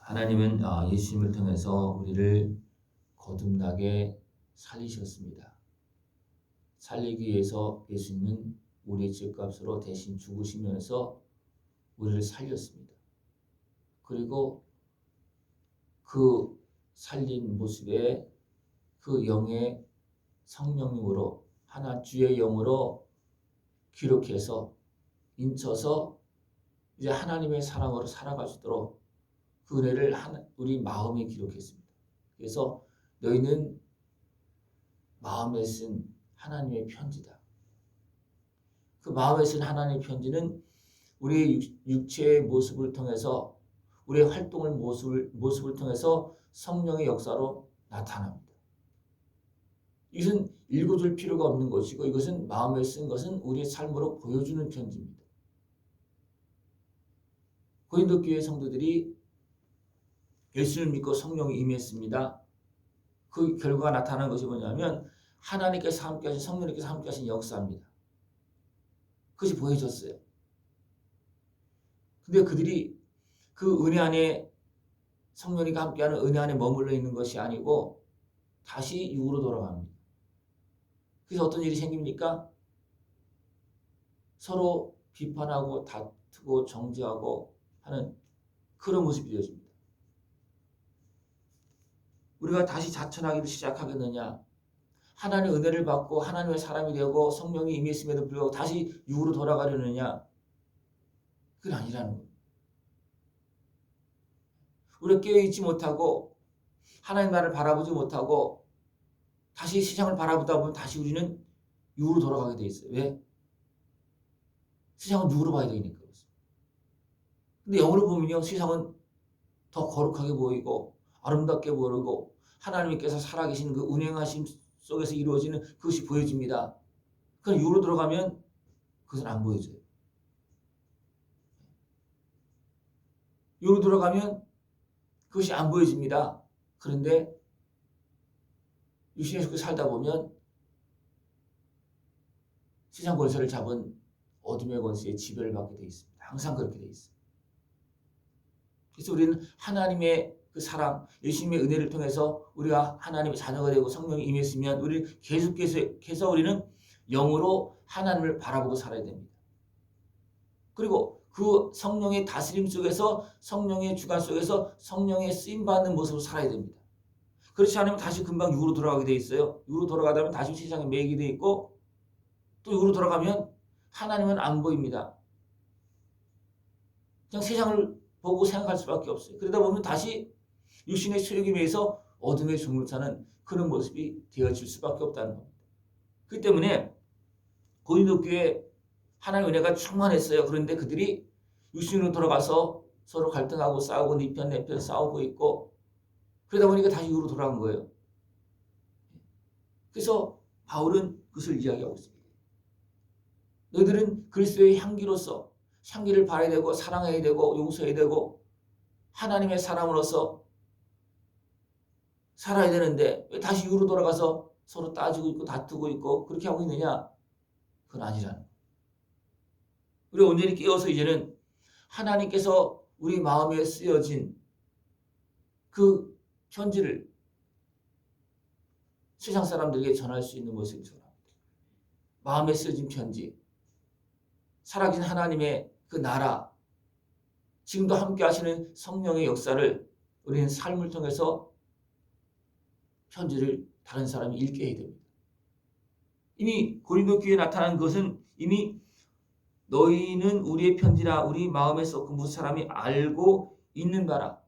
하나님은 예수님을 통해서 우리를 거듭나게 살리셨습니다. 살리기 위해서 예수님은 우리의 죄값으로 대신 죽으시면서 우리를 살렸습니다. 그리고 그 살린 모습에 그 영의 성령님으로 하나 주의 영으로 기록해서 인쳐서 이제 하나님의 사랑으로 살아갈 수 있도록 그 은혜를 우리 마음에 기록했습니다. 그래서 너희는 마음에 쓴 하나님의 편지다. 그 마음에 쓴 하나님의 편지는 우리의 육체의 모습을 통해서 우리의 활동을 모습을 통해서 성령의 역사로 나타납니다. 이것은 읽어줄 필요가 없는 것이고 이것은 마음에 쓴 것은 우리의 삶으로 보여주는 편지입니다. 고린도 교회 성도들이 예수를 믿고 성령이 임했습니다. 그 결과가 나타나는 것이 뭐냐면 하나님께서 함께하신 성령님께서 함께하신 역사입니다. 그것이 보여졌어요. 근데 그들이 그 은혜 안에 성령님과 함께하는 은혜 안에 머물러 있는 것이 아니고 다시 육으로 돌아갑니다. 그래서 어떤 일이 생깁니까? 서로 비판하고 다투고 정죄하고 하는 그런 모습이 되어집니다. 우리가 다시 자천하기를 시작하겠느냐? 하나님의 은혜를 받고 하나님의 사람이 되고 성령이 임했음에도 불구하고 다시 육으로 돌아가려느냐? 그건 아니라는 거예요. 우리가 깨어있지 못하고 하나님 나라를 바라보지 못하고 다시 세상을 바라보다 보면 다시 우리는 육으로 돌아가게 돼 있어요. 왜? 세상은 육으로 봐야 되니까. 근데 영으로 보면요, 세상은 더 거룩하게 보이고 아름답게 보이고 하나님께서 살아계신 그 운행하심 속에서 이루어지는 그것이 보여집니다. 그럼 육으로 들어가면 그것은 안 보여져요. 육으로 들어가면 그것이 안 보여집니다. 그런데 육신의 속에 살다 보면 세상 권세를 잡은 어둠의 권세에 지배를 받게 돼 있습니다. 항상 그렇게 돼 있어요. 그래서 우리는 하나님의 그 사랑, 예수님의 은혜를 통해서 우리가 하나님의 자녀가 되고 성령이 임했으면 우리 계속해서 우리는 영으로 하나님을 바라보고 살아야 됩니다. 그리고 그 성령의 다스림 속에서 성령의 주관 속에서 성령의 쓰임받는 모습으로 살아야 됩니다. 그렇지 않으면 다시 금방 육으로 돌아가게 돼 있어요. 육으로 돌아가다 보면 다시 세상에 매이게 돼 있고 또 육으로 돌아가면 하나님은 안 보입니다. 그냥 세상을 보고 생각할 수밖에 없어요. 그러다 보면 다시 육신의 소욕에 의해서 어둠의 종을 타는 그런 모습이 되어질 수밖에 없다는 겁니다. 그렇기 때문에 고린도 교회에 하나님의 은혜가 충만했어요. 그런데 그들이 육신으로 돌아가서 서로 갈등하고 싸우고 네 편 내 편 싸우고 있고 그러다 보니까 다시 육으로 돌아간 거예요. 그래서 바울은 그것을 이야기하고 있습니다. 너희들은 그리스도의 향기로서 향기를 발해야 되고 사랑해야 되고 용서해야 되고 하나님의 사람으로서 살아야 되는데 왜 다시 육으로 돌아가서 서로 따지고 있고 다투고 있고 그렇게 하고 있느냐? 그건 아니라는 거예요. 우리 온전히 깨어서 이제는 하나님께서 우리 마음에 쓰여진 그 편지를 세상 사람들에게 전할 수 있는 모습이 전합니다. 마음에 쓰여진 편지, 살아계신 하나님의 그 나라, 지금도 함께 하시는 성령의 역사를 우리는 삶을 통해서 편지를 다른 사람이 읽게 해야 됩니다. 이미 고린도 교회에 나타난 것은 이미 너희는 우리의 편지라 우리 마음에 썩고 무슨 사람이 알고 있는 바라.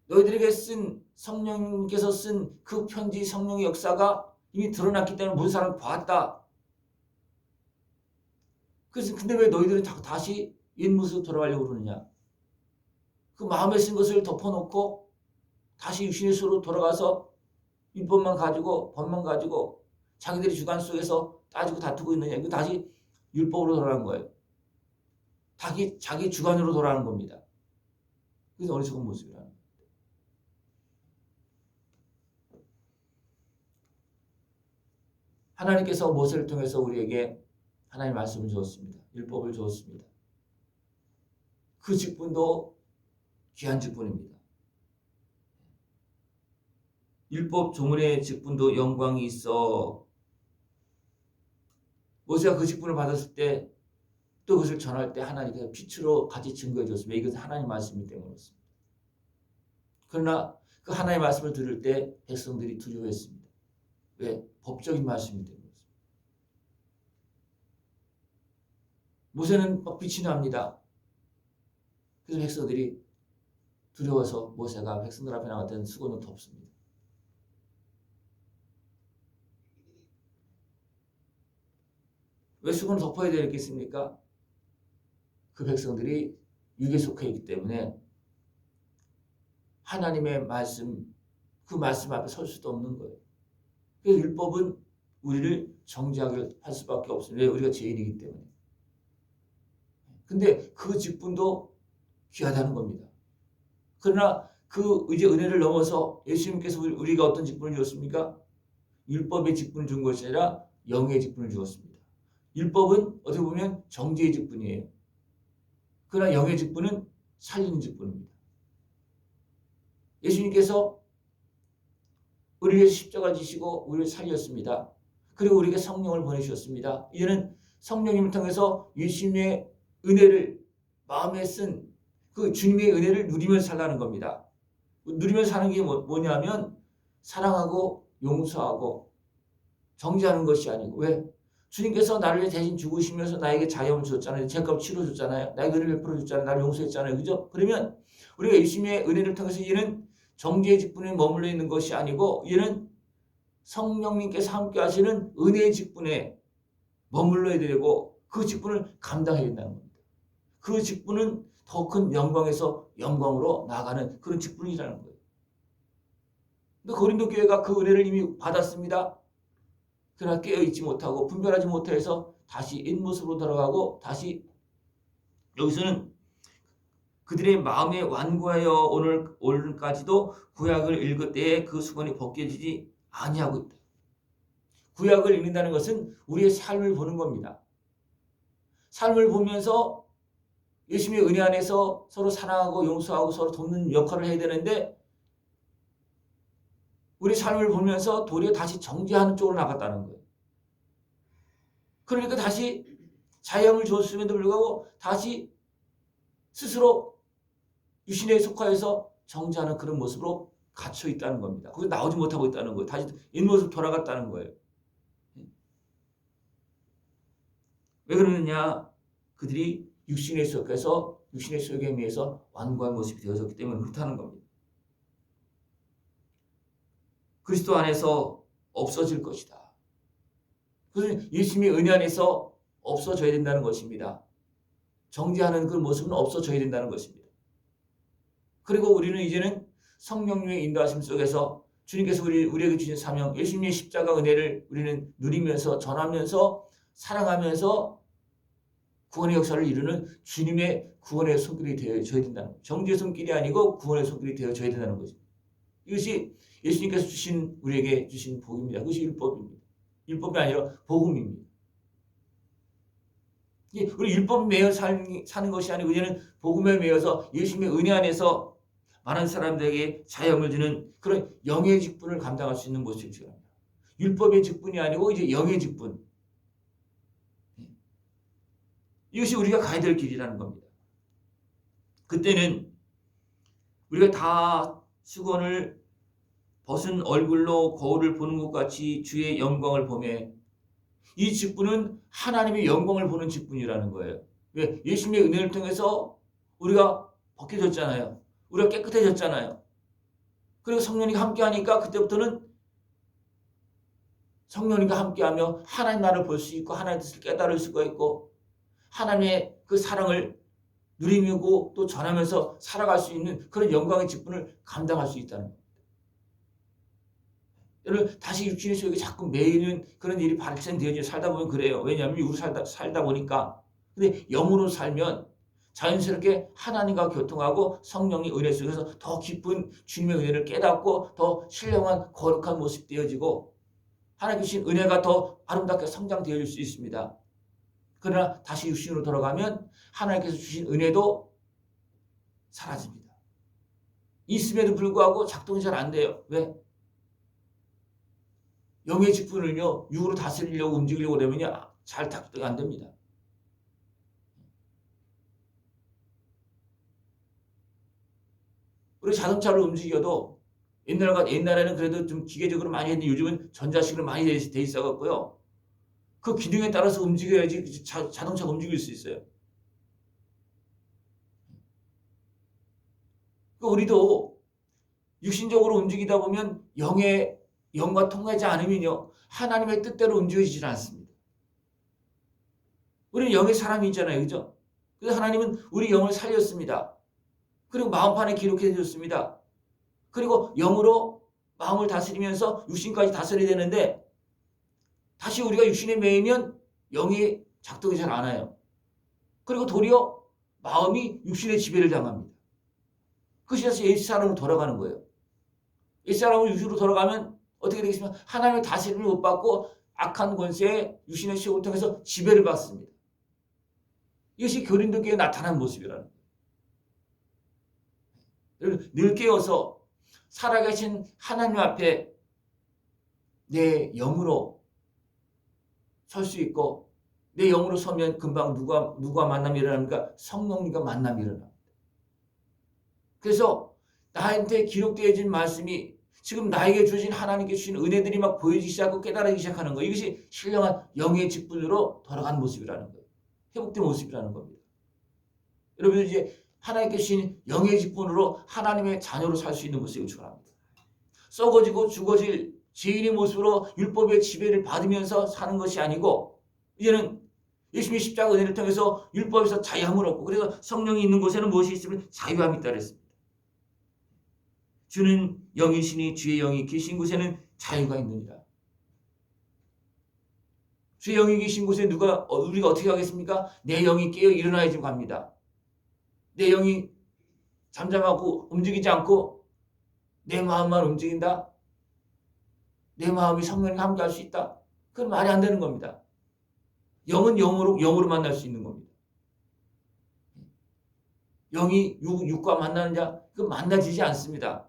너희들에게 쓴 성령님께서 쓴 그 편지 성령의 역사가 이미 드러났기 때문에 모든 사람이 봤다. 그래서 근데 왜 너희들은 다시 옛 모습으로 돌아가려고 그러느냐? 그 마음에 쓴 것을 덮어놓고 다시 육신의 수로 돌아가서 율법만 가지고 법만 가지고 자기들의 주관 속에서 따지고 다투고 있느냐? 이거 다시 율법으로 돌아가는 거예요. 자기 주관으로 돌아가는 겁니다. 그래서 어리석은 모습이라는 거예요. 하나님께서 모세를 통해서 우리에게 하나님의 말씀을 주었습니다. 율법을 주었습니다. 그 직분도 귀한 직분입니다. 율법 조문의 직분도 영광이 있어. 모세가 그 직분을 받았을 때 또 그것을 전할 때 하나님께서 빛으로 같이 증거해 줬습니다. 이것은 하나님의 말씀이기 때문에 그렇습니다. 그러나 그 하나님의 말씀을 들을 때 백성들이 두려워했습니다. 왜? 법적인 말씀이기 때문에 그렇습니다. 모세는 막 빛이 납니다. 그래서 백성들이 두려워서 모세가 백성들 앞에 나갔더니 수건을 덮습니다. 왜 수건을 덮어야 되겠습니까? 그 백성들이 육에 속해 있기 때문에 하나님의 말씀, 그 말씀 앞에 설 수도 없는 거예요. 그래서 율법은 우리를 정죄하게 할 수밖에 없습니다. 왜? 우리가 죄인이기 때문에. 근데 그 직분도 귀하다는 겁니다. 그러나 그 이제 은혜를 넘어서 예수님께서 우리가 어떤 직분을 주었습니까? 율법의 직분을 준 것이 아니라 영의 직분을 주었습니다. 율법은 어떻게 보면 정죄의 직분이에요. 그러나 영의 직분은 살리는 직분입니다. 예수님께서 우리를 위해서 십자가를 지시고 우리를 살렸습니다. 그리고 우리에게 성령을 보내주셨습니다. 이제는 성령님을 통해서 예수님의 은혜를 마음에 쓴 그 주님의 은혜를 누리면서 살라는 겁니다. 누리면서 사는 게 뭐냐면 사랑하고 용서하고 정죄하는 것이 아니고, 왜? 주님께서 나를 위해 대신 죽으시면서 나에게 자유함을 줬잖아요. 죄값 치러줬잖아요. 나에게 은혜를 베풀어줬잖아요. 나를 용서했잖아요. 그죠? 그러면 우리가 예수님의 은혜를 통해서 이제는 정죄의 직분에 머물러 있는 것이 아니고 이제는 성령님께서 함께 하시는 은혜의 직분에 머물러야 되고 그 직분을 감당해야 된다는 겁니다. 그 직분은 더 큰 영광에서 영광으로 나아가는 그런 직분이라는 거예요. 근데 고린도 교회가 그 은혜를 이미 받았습니다. 그러나 깨어있지 못하고 분별하지 못해서 다시 옛모습으로 돌아가고 다시 여기서는 그들의 마음에 완고하여 오늘까지도 구약을 읽을 때에 그 수건이 벗겨지지 아니하고 있다. 구약을 읽는다는 것은 우리의 삶을 보는 겁니다. 삶을 보면서 예수님의 은혜 안에서 서로 사랑하고 용서하고 서로 돕는 역할을 해야 되는데 우리 삶을 보면서 도리어 다시 정죄하는 쪽으로 나갔다는 거예요. 그러니까 다시 자유함을 줬음에도 불구하고 다시 스스로 유신에 속하여서 정죄하는 그런 모습으로 갇혀 있다는 겁니다. 거기서 나오지 못하고 있다는 거예요. 다시 옛모습 돌아갔다는 거예요. 왜 그러느냐? 그들이 육신에 속해서 육신의 속에 의해서 완고한 모습이 되어졌기 때문에 그렇다는 겁니다. 그리스도 안에서 없어질 것이다. 그것은 예수님의 은혜 안에서 없어져야 된다는 것입니다. 정죄하는 그 모습은 없어져야 된다는 것입니다. 그리고 우리는 이제는 성령님의 인도하심 속에서 주님께서 우리에게 주신 사명, 예수님의 십자가 은혜를 우리는 누리면서 전하면서 사랑하면서 구원의 역사를 이루는 주님의 구원의 손길이 되어져야 된다는 거예요. 정죄의 손길이 아니고 구원의 손길이 되어져야 된다는 거죠. 이것이 예수님께서 우리에게 주신 복입니다. 그것이 율법입니다. 율법이 아니라 복음입니다. 우리 율법에 매여 사는 것이 아니고 이제는 복음에 매여서 예수님의 은혜 안에서 많은 사람들에게 자유함을 주는 그런 영의 직분을 감당할 수 있는 모습이 필요합니다. 율법의 직분이 아니고 이제 영의 직분. 이것이 우리가 가야 될 길이라는 겁니다. 그때는 우리가 다 수건을 벗은 얼굴로 거울을 보는 것 같이 주의 영광을 보매 이 직분은 하나님의 영광을 보는 직분이라는 거예요. 왜? 예수님의 은혜를 통해서 우리가 벗겨졌잖아요. 우리가 깨끗해졌잖아요. 그리고 성령님과 함께하니까 그때부터는 성령님과 함께하며 하나님 나라를 볼 수 있고 하나님의 뜻을 깨달을 수가 있고 하나님의 그 사랑을 누리고 또 전하면서 살아갈 수 있는 그런 영광의 직분을 감당할 수 있다는 겁니다. 여러분 다시 육신의 속에 자꾸 매이는 그런 일이 발생되어져 살다 보면 그래요. 왜냐하면 육으로 살다 보니까. 근데 영으로 살면 자연스럽게 하나님과 교통하고 성령의 은혜 속에서 더 깊은 주님의 은혜를 깨닫고 더 신령한 거룩한 모습이 되어지고 하나님 주신 은혜가 더 아름답게 성장되어질 수 있습니다. 그러나 다시 육신으로 돌아가면 하나님께서 주신 은혜도 사라집니다. 있음에도 불구하고 작동이 잘 안 돼요. 왜? 영의 직분을요 육으로 다스리려고 움직이려고 그러면요 잘 작동이 안 됩니다. 우리 자동차를 움직여도 옛날에는 그래도 좀 기계적으로 많이 했는데 요즘은 전자식으로 많이 돼 있어갖고요. 그 기능에 따라서 움직여야지 자동차가 움직일 수 있어요. 그러니까 우리도 육신적으로 움직이다 보면 영과 통하지 않으면요 하나님의 뜻대로 움직여지질 않습니다. 우리는 영의 사람이잖아요, 그죠? 그래서 하나님은 우리 영을 살렸습니다. 그리고 마음판에 기록해 줬습니다. 그리고 영으로 마음을 다스리면서 육신까지 다스려야 되는데 다시 우리가 육신에 매이면 영이 작동이 잘 안 와요. 그리고 도리어 마음이 육신의 지배를 당합니다. 그것이 다시 옛사람으로 돌아가는 거예요. 옛사람으로 육신으로 돌아가면 어떻게 되겠습니까? 하나님의 다스림을 못 받고 악한 권세에 육신의 시험을 통해서 지배를 받습니다. 이것이 고린도 교회에 나타난 모습이라는 거예요. 늘 깨어서 살아계신 하나님 앞에 내 영으로 설 수 있고 내 영으로 서면 금방 누가 만남이 일어납니까? 성령님과 만남이 일어납니다. 그래서 나한테 기록되어진 말씀이 지금 나에게 주신 하나님께 주신 은혜들이 막 보여지기 시작하고 깨달아지기 시작하는 거예요. 이것이 신령한 영의 직분으로 돌아간 모습이라는 거예요. 회복된 모습이라는 겁니다. 여러분 이제 하나님께 주신 영의 직분으로 하나님의 자녀로 살 수 있는 모습을 축원합니다. 썩어지고 죽어질 죄인의 모습으로 율법의 지배를 받으면서 사는 것이 아니고 이제는 예수님의 십자가 은혜를 통해서 율법에서 자유함을 얻고 그래서 성령이 있는 곳에는 무엇이 있으면 자유함이 있다 그랬습니다. 주는 영이시니 주의 영이 계신 곳에는 자유가 있느니라. 주의 영이 계신 곳에 우리가 어떻게 하겠습니까? 내 영이 깨어 일어나야지 갑니다. 내 영이 잠잠하고 움직이지 않고 내 마음만 움직인다? 내 마음이 성령과 함께 할 수 있다? 그건 말이 안 되는 겁니다. 영은 영으로 만날 수 있는 겁니다. 영이 육과 만나는 자, 그건 만나지지 않습니다.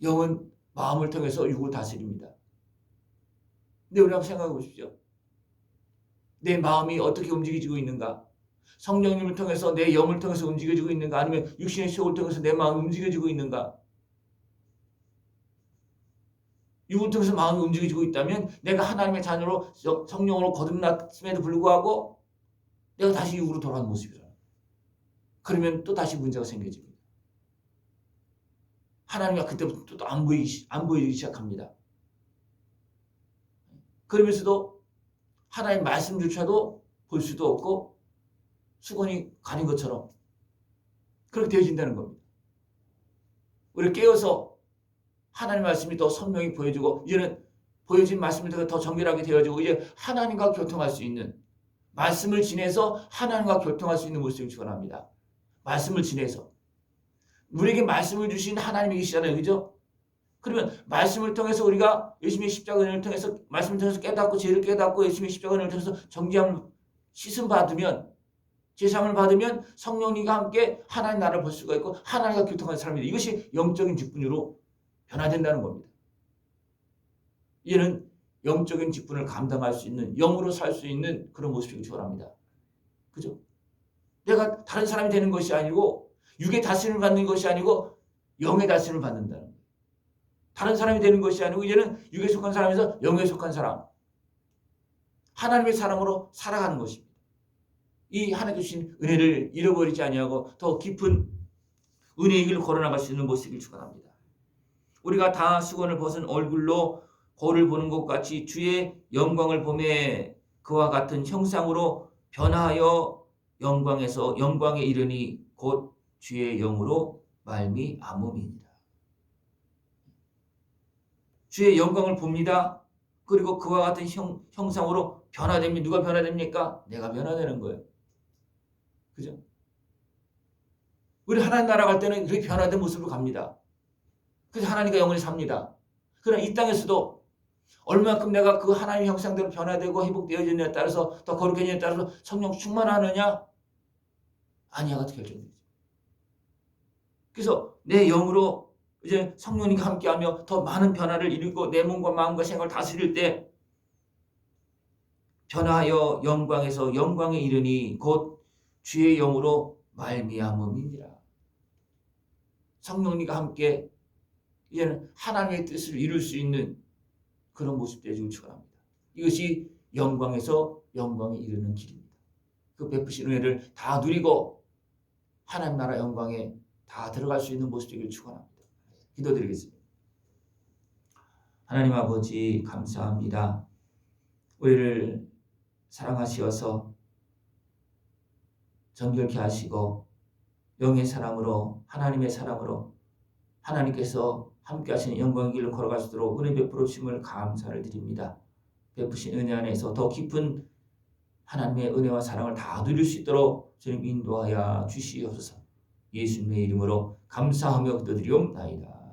영은 마음을 통해서 육을 다스립니다. 근데 우리 한번 생각해 보십시오. 내 마음이 어떻게 움직여지고 있는가? 성령님을 통해서 내 영을 통해서 움직여지고 있는가? 아니면 육신의 시험을 통해서 내 마음이 움직여지고 있는가? 육을 통해서 마음이 움직여지고 있다면 내가 하나님의 자녀로 성령으로 거듭났음에도 불구하고 내가 다시 육으로 돌아가는 모습이라. 그러면 또 다시 문제가 생겨집니다. 하나님이 그때부터 또 안 보이기 시작합니다. 그러면서도 하나님 말씀조차도 볼 수도 없고 수건이 가린 것처럼 그렇게 되어진다는 겁니다. 우리 깨어서 하나님 말씀이 더 선명히 보여지고 이제는 보여진 말씀이 더 정결하게 되어지고 이제 하나님과 교통할 수 있는 말씀을 지내서 하나님과 교통할 수 있는 모습을 축원합니다. 말씀을 지내서 우리에게 말씀을 주신 하나님이 계시잖아요. 그죠? 그러면 말씀을 통해서 우리가 예수님의 십자가 은혜를 통해서 말씀을 통해서 깨닫고 죄를 깨닫고 예수님의 십자가 은혜를 통해서 정죄함을 씻음 받으면 제사함을 받으면 성령님과 함께 하나님 나라를 볼 수가 있고 하나님과 교통하는 사람입니다. 이것이 영적인 직분으로 변화된다는 겁니다. 이는 영적인 직분을 감당할 수 있는 영으로 살 수 있는 그런 모습을 축원합니다. 그죠? 내가 다른 사람이 되는 것이 아니고 육의 다스림을 받는 것이 아니고 영의 다스림을 받는다는 거예요. 다른 사람이 되는 것이 아니고 이제는 육에 속한 사람에서 영에 속한 사람. 하나님의 사람으로 살아가는 것입니다. 이 하나님 주신 은혜를 잃어버리지 아니하고 더 깊은 은혜의 길을 걸어나갈 수 있는 모습을 축원합니다. 우리가 다 수건을 벗은 얼굴로 거울을 보는 것 같이 주의 영광을 보매 그와 같은 형상으로 변화하여 영광에서 영광에 이르니 곧 주의 영으로 말미암음이니라. 주의 영광을 봅니다. 그리고 그와 같은 형상으로 변화됩니다. 누가 변화됩니까? 내가 변화되는 거예요. 그죠? 우리 하나님 나라 갈 때는 그렇게 변화된 모습으로 갑니다. 그래서 하나님과 영원히 삽니다. 그러나 이 땅에서도 얼마만큼 내가 그 하나님의 형상대로 변화되고 회복되어지느냐에 따라서 더 거룩해지느냐에 따라서 성령 충만하느냐 아니야가 결정되죠. 그래서 내 영으로 이제 성령님과 함께하며 더 많은 변화를 이루고 내 몸과 마음과 생각을 다스릴 때 변화하여 영광에서 영광에 이르니 곧 주의 영으로 말미암음이니라. 성령님과 함께 이제는 하나님의 뜻을 이룰 수 있는 그런 모습 되시길 축원합니다. 이것이 영광에서 영광에 이르는 길입니다. 그 베푸신 은혜를 다 누리고 하나님 나라 영광에 다 들어갈 수 있는 모습 되기를 축원합니다. 기도드리겠습니다. 하나님 아버지 감사합니다. 우리를 사랑하시어서 정결케 하시고 영의 사람으로 하나님의 사람으로 하나님께서 함께 하시는 영광의 길을 걸어갈 수 있도록 은혜 베풀어 주심을 감사를 드립니다. 베푸신 은혜 안에서 더 깊은 하나님의 은혜와 사랑을 다 누릴 수 있도록 주님 인도하여 주시옵소서. 예수님의 이름으로 감사하며 기도드리옵나이다.